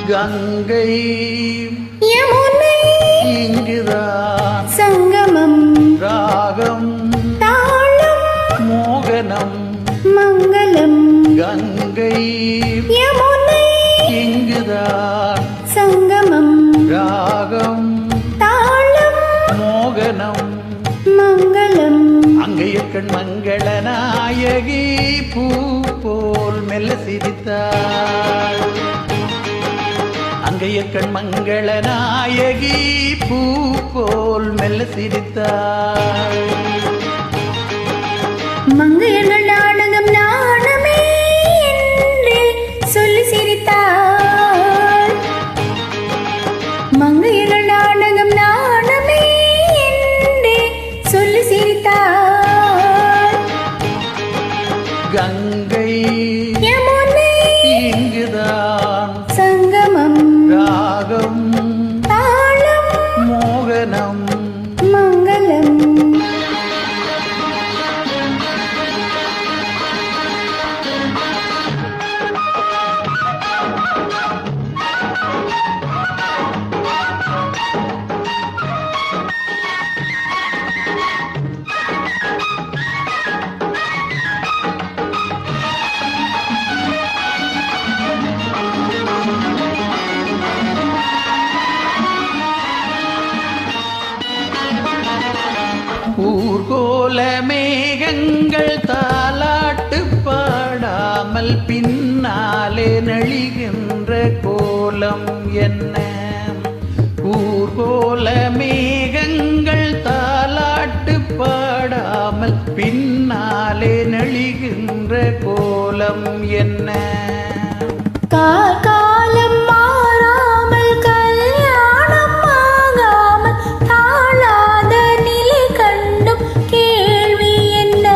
கங்கை யமுனை இங்குதான் சங்கமம் ராகம் தாளம் மோகனம் மங்களம் கங்கை யமுனை இங்குதான் சங்கமம் ராகம் தாளம் மோகனம் மங்களம் அங்கையக்கண் மங்கள நாயகி பூ போல் மெல்ல சிரித்தாள் அங்கையக்கண் மங்கள நாயகி பூ போல் மெல்ல சிரித்தாள் மங்கையர்கள் நாடகம் நாணமே என்று சொல்லி சிரித்தாள் மங்கையர்கள் நாடகம் நாணமே என்று சொல்லி சிரித்தாள் கங்கை யமுனை இங்குதான் சங்கமம் ராகம் தாளம் மோகனம் மங்களம் ஊர்கோல மேகங்கள் தாலாட்டு பாடாமல் பின்னாலே நெளிகின்ற கோலம் என்ன ஊர்கோல மேகங்கள் தாலாட்டு பாடாமல் பின்னாலே நெளிகின்ற கோலம் என்ன காலம் மாறாமல் கல்யாணம் ஆகாமல் தாழாத நிலை கண்டும் கேள்வி என்ன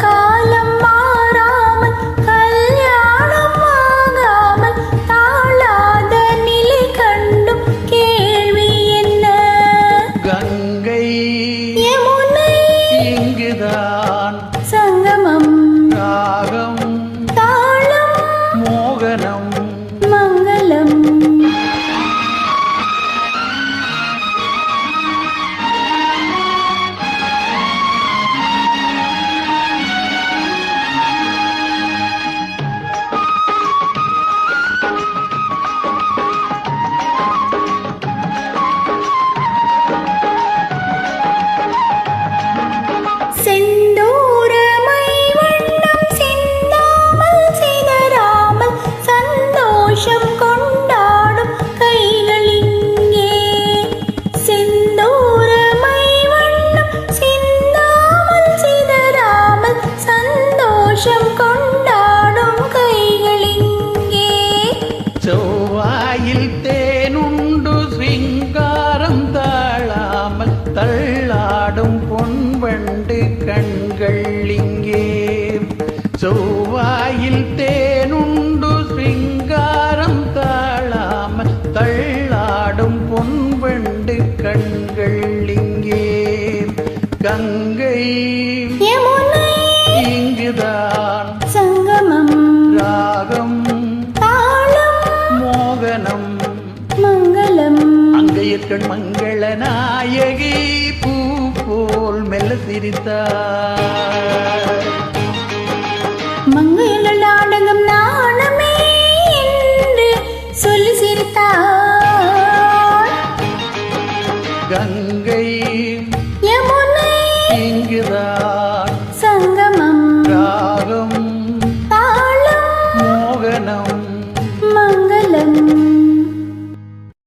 காலம் மாறாமல் கல்யாணம் ஆகாமல் தாழாத நிலை கண்டும் கேள்வி என்ன கங்கை யமுனை இங்குதான் சங்கமம் ராகம் தாளம் மோகனம் மங்களம் செந்தூரமை வண்ணம் சிந்தாமல் சிதறாமல் சந்தோஷம் கொண்டாடும் கைகள் இங்கே செந்தூரமை வண்ணம் சிந்தாமல் சிதறாமல் சந்தோஷம் கொண்டாடும் கைகள் இங்கே செவ்வாயில் தேனுண்டு சிங்காரம் தாழாமல் தள்ளாடும் பொன்வண்டு கண்கள் இங்கே செவ்வாயில் தேனுண்டு சிங்காரம் தாழாமல் தள்ளாடும் பொன்வண்டு கண்கள் இங்கே கங்கை யமுனை இங்குதான் சங்கமம் ராகம் தாளம் மோகனம் மங்களம் அங்கையக்கண் மங்கள நாயகி பூ போல் மெல்ல சிரித்தாள் மங்கையர்கள் நாடகம் நாணமே என்று சொல்லி சிரித்தாள் கங்கை யமுனை இங்குதான்